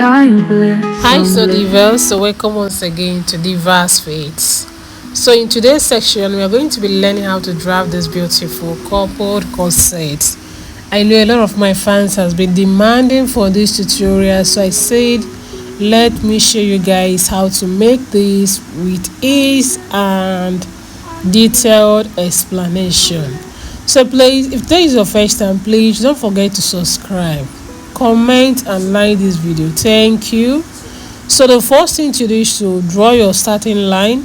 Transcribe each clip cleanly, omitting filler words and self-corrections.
Hi, so divas. So welcome once again to Divas Fates. So in today's section, we are going to be learning how to draft this beautiful coupled corset. I know a lot of my fans has been demanding for this tutorial, so I said let me show you guys how to make this with ease and detailed explanation. So please, if this is your first time, please don't forget to subscribe, comment and like this video. Thank you. So the first thing to do is to draw your starting line.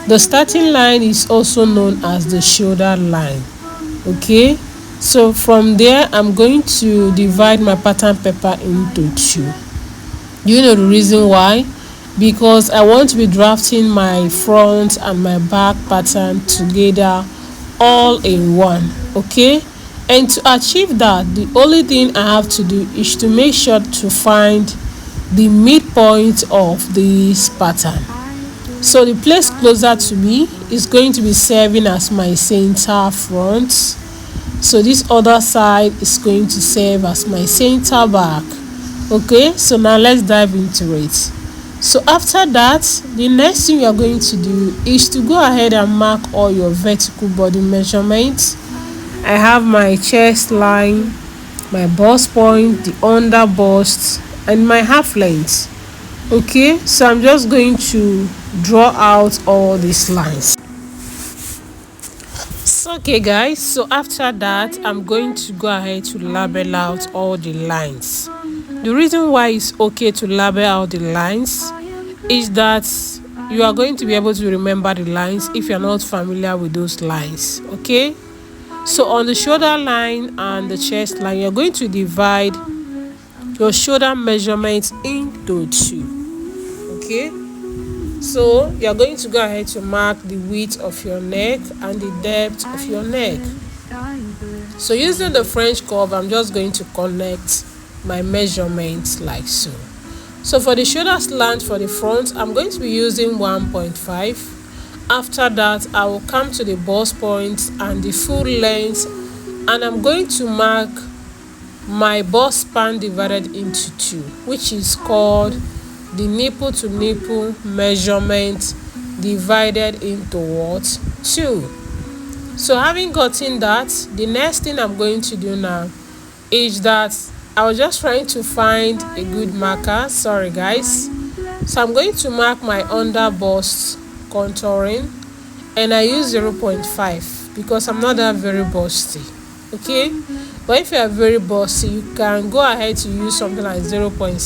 The starting line is also known as the shoulder line. Okay, so from there I'm going to divide my pattern paper into two. You know the reason why? Because I want to be drafting my front and my back pattern together all in one. Okay, and to achieve that, the only thing I have to do is to make sure to find the midpoint of this pattern. So the place closer to me is going to be serving as my center front, so this other side is going to serve as my center back. Okay, so now let's dive into it. So after that, the next thing you are going to do is to go ahead and mark all your vertical body measurements. I have my chest line, my bust point, the under bust and my half length. Okay, so I'm just going to draw out all these lines. So okay guys, so after that I'm going to go ahead to label out all the lines. The reason why it's okay to label out the lines is that you are going to be able to remember the lines if you're not familiar with those lines. Okay, so on the shoulder line and the chest line, you're going to divide your shoulder measurements into two. Okay, so you're going to go ahead to mark the width of your neck and the depth of your neck. So using the French curve, I'm just going to connect my measurements like so. So for the shoulder slant for the front, I'm going to be using 1.5. After that, I will come to the bust point and the full length, and I'm going to mark my bust span divided into two, which is called the nipple to nipple measurement divided into what? 2. So having gotten that, the next thing I'm going to do now is that I was just trying to find a good marker. Sorry guys. So I'm going to mark my under bust contouring, and I use 0.5 because I'm not that very busty. Okay, but if you are very busty, you can go ahead to use something like 0.7